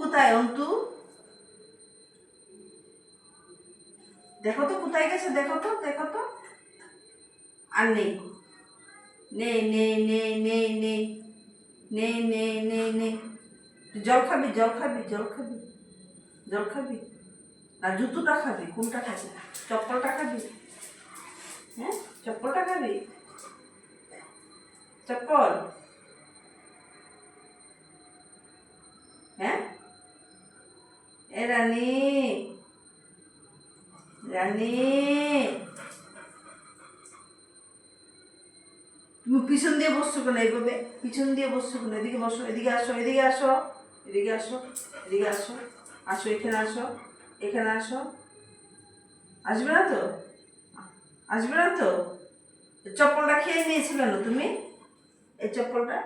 কোথায় অন্তু? দেখো তো কোথায় গেছে, দেখো তো দেখো তো। আর নেই, নেই নেই নেই নেই নেই নেই নেই নেই নেই। জল খাবি, জল খাবি, জল খাবি, জল খাবি? আর জুতোটা খাবি? কোনটা খাবি? চপ্পলটা খাবি? হ্যাঁ, চপ্পলটা খাবি? চপ্পল? হ্যাঁ, এ রানী, রানী, তুমি পিছন দিয়ে বসছো কেন এইভাবে? পিছন দিয়ে বসছো কেন? এদিকে বসো, এদিকে আসো, এদিকে আসো, এদিকে আসো, এদিকে আসো, আসো এখানে আসো, এখানে আসো। আসবে না তো? আসবে না তো? চপ্পলটা খেয়ে নিয়েছো কেন তুমি? এই চপ্পলটা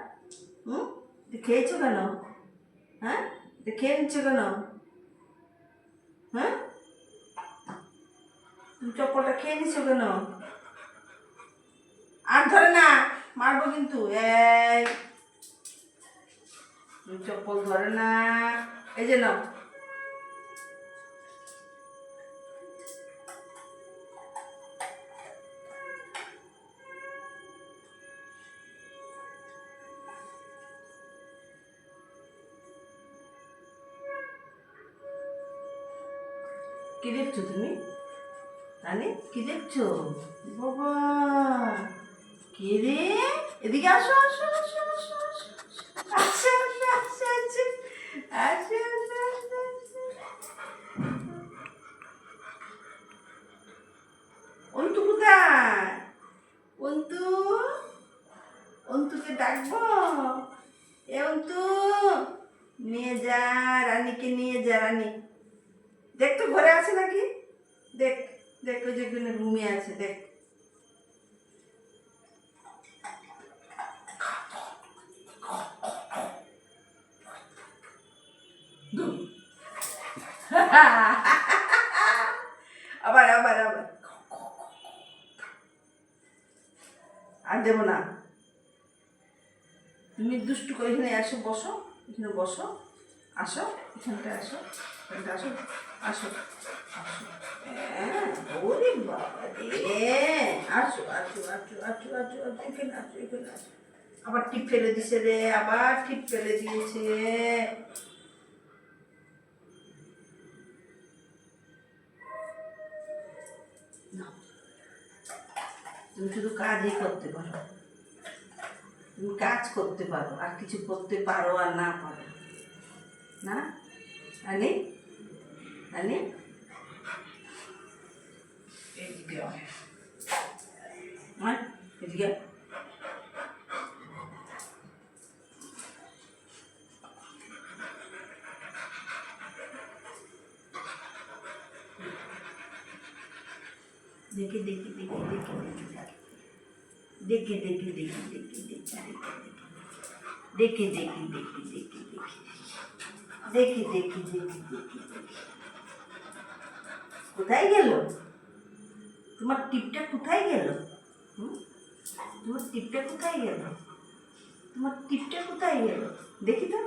খেয়েছো কেন? হ্যাঁ, খেয়ে নিচ্ছ কেন? হ্যাঁ, তুমি চপ্পলটা খেয়ে নিচ্ছ কেন? আর ধরে না, মারবো কিন্তু। এই চপ্পল ধরে না, এই যে নাও। কি দেখছো তুমি? রানী, কি দেখছো? বাবা, কে রে? এদিকে আসো, আসো, আসো, আসো, আসো, আসো, আসো, আসো, আসো, আসো, আসো, আসো, আসো। অন্তু কোথায়? অন্তু, অন্তুকে ডাকবো? এ অন্তু, নিয়ে যা, রানীকে নিয়ে যা। রানী, দেখ তো ঘরে আছে নাকি? দেখ, দেখ ওই যে রুমে আছে, দেখ। আবার আবার আবার, আর দেবো না। তুমি দুষ্টু করে এখানে আসো, বসো, এখানে বসো, আসো, এখানটায় আসো, এখানটা আসো, আসো, আসো। হ্যাঁ, ওরে বাবা রে, আসো আসো আসো আসো আসো আসো, এখানে আসো, এখানে আসো। আবার টিপ ফেলে দিছে রে, আবার টিপ ফেলে দিয়েছে। তুমি শুধু কাজই করতে পারো, তুমি কাজ করতে পারো, আর কিছু করতে পারো আর না পারো না। আনি, আনি, এদিকে এদিকে। দেখে দেখে দেখে দেখে দেখে দেখে দেখে দেখে দেখে দেখে দেখে দেখে দেখে দেখে দেখে দেখে দেখে। কোথায় গেল তোমার টিপটা? কোথায় গেল? তোমার টিপটা কোথায় গেল? তোমার টিপটা কোথায় গেল? দেখি তো।